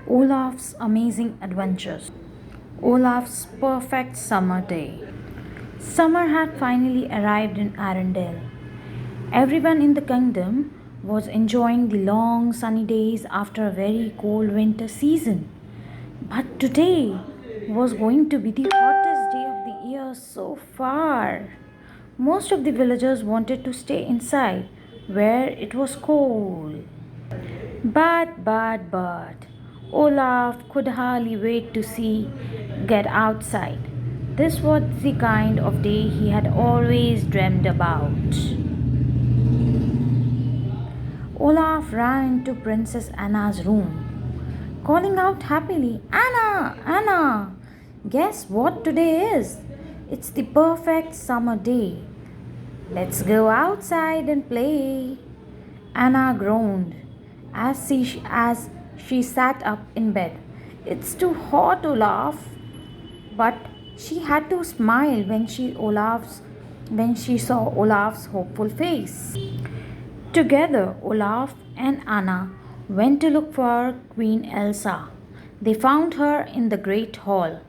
Olaf's amazing adventures. Olaf's perfect summer day. Summer had finally arrived in Arendelle. Everyone in the kingdom was enjoying the long sunny days after a very cold winter season. But today was going to be the hottest day of the year so far. Most of the villagers wanted to stay inside where it was cold. But, Olaf could hardly wait to get outside. This was the kind of day he had always dreamed about. Olaf ran into Princess Anna's room, calling out happily, Anna! Anna! Guess what today is? It's the perfect summer day. Let's go outside and play. Anna groaned as she sat up in bed. It's too hot, Olaf. But she had to smile when she saw Olaf's hopeful face. Together, Olaf and Anna went to look for Queen Elsa. They found her in the great hall.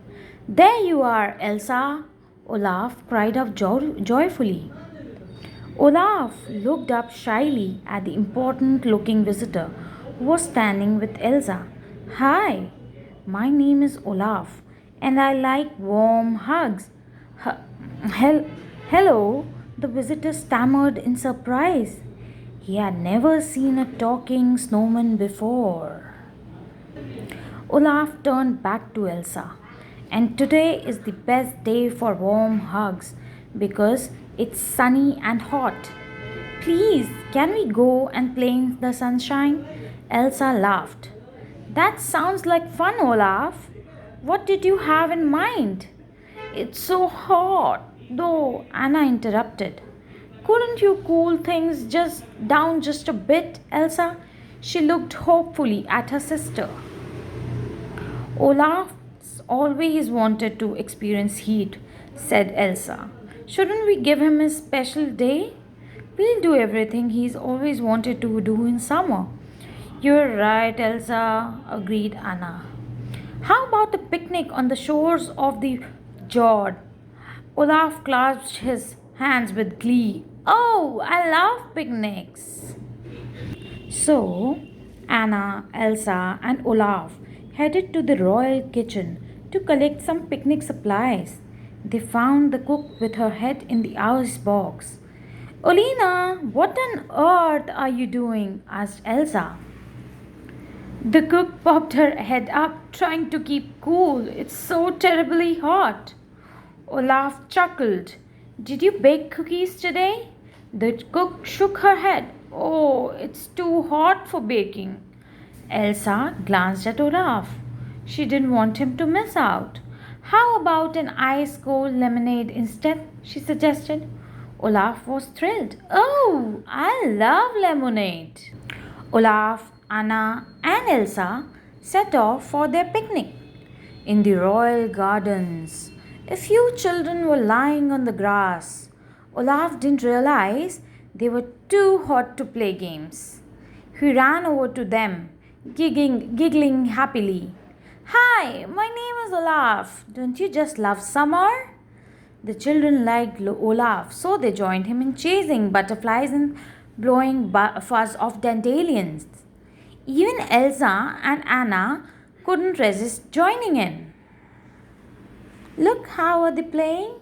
There you are, Elsa! Olaf cried out joyfully. Olaf looked up shyly at the important looking visitor who was standing with Elsa. Hi, my name is Olaf and I like warm hugs. Hel- Hello, the visitor stammered in surprise. He had never seen a talking snowman before. Olaf turned back to Elsa. And today is the best day for warm hugs because it's sunny and hot. Please, can we go and play in the sunshine? Elsa laughed. That sounds like fun, Olaf. What did you have in mind? It's so hot, though, Anna interrupted. Couldn't you cool things just a bit, Elsa? She looked hopefully at her sister. Olaf's always wanted to experience heat, said Elsa. Shouldn't we give him a special day? We'll do everything he's always wanted to do in summer. You're right, Elsa, agreed Anna. How about a picnic on the shores of the Jord? Olaf clasped his hands with glee. Oh, I love picnics. So, Anna, Elsa, and Olaf headed to the royal kitchen to collect some picnic supplies. They found the cook with her head in the ice box. Olina, what on earth are you doing? Asked Elsa. The cook popped her head up, trying to keep cool. It's so terribly hot. Olaf chuckled. Did you bake cookies today? The cook shook her head. Oh, it's too hot for baking. Elsa glanced at Olaf. She didn't want him to miss out. How about an ice cold lemonade instead? She suggested. Olaf was thrilled. Oh, I love lemonade. Olaf, Anna, and Elsa set off for their picnic. In the royal gardens, a few children were lying on the grass. Olaf didn't realize they were too hot to play games. He ran over to them, giggling happily. Hi, my name is Olaf. Don't you just love summer? The children liked Olaf, so they joined him in chasing butterflies and blowing fuzz of dandelions. Even Elsa and Anna couldn't resist joining in. Look, how are they playing?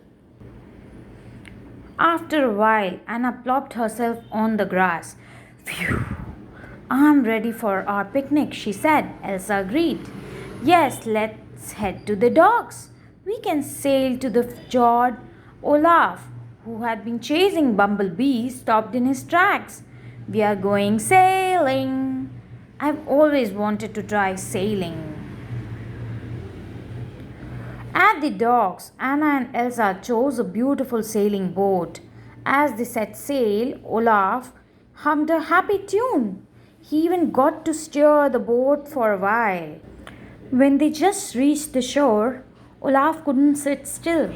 After a while, Anna plopped herself on the grass. Phew! I'm ready for our picnic, she said. Elsa agreed. Yes, let's head to the docks. We can sail to the fjord. Olaf, who had been chasing bumblebees, stopped in his tracks. We are going sailing. I've always wanted to try sailing. At the docks, Anna and Elsa chose a beautiful sailing boat. As they set sail, Olaf hummed a happy tune. He even got to steer the boat for a while. When they just reached the shore, Olaf couldn't sit still.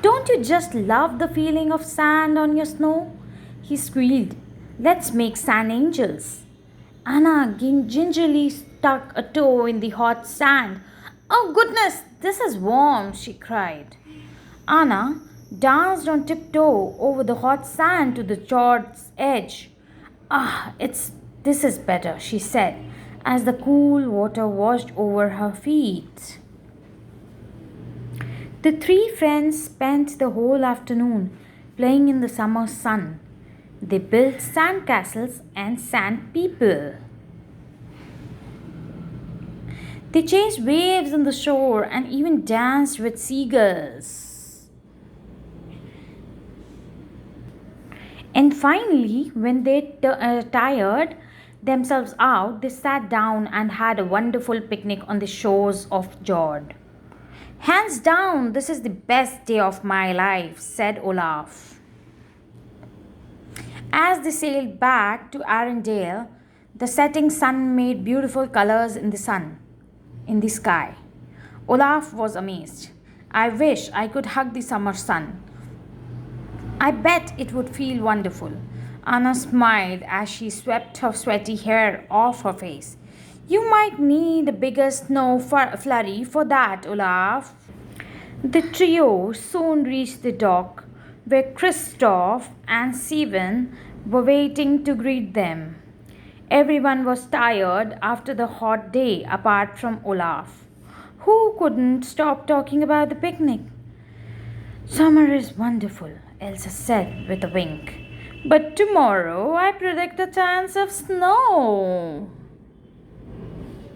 Don't you just love the feeling of sand on your snow? He squealed. Let's make sand angels. Anna gingerly stuck a toe in the hot sand. Oh goodness, this is warm, she cried. Anna danced on tiptoe over the hot sand to the fjord's edge. Ah, this is better, she said, as the cool water washed over her feet. The three friends spent the whole afternoon playing in the summer sun. They built sand castles and sand people. They chased waves on the shore and even danced with seagulls. And finally, when they tired themselves out, they sat down and had a wonderful picnic on the shores of Jord. Hands down, this is the best day of my life, said Olaf. As they sailed back to Arendelle, the setting sun made beautiful colors in the sky. Olaf was amazed. I wish I could hug the summer sun. I bet it would feel wonderful. Anna smiled as she swept her sweaty hair off her face. You might need a bigger snow flurry for that, Olaf. The trio soon reached the dock where Kristoff and Steven were waiting to greet them. Everyone was tired after the hot day apart from Olaf, who couldn't stop talking about the picnic. Summer is wonderful, Elsa said with a wink. But tomorrow I predict a chance of snow.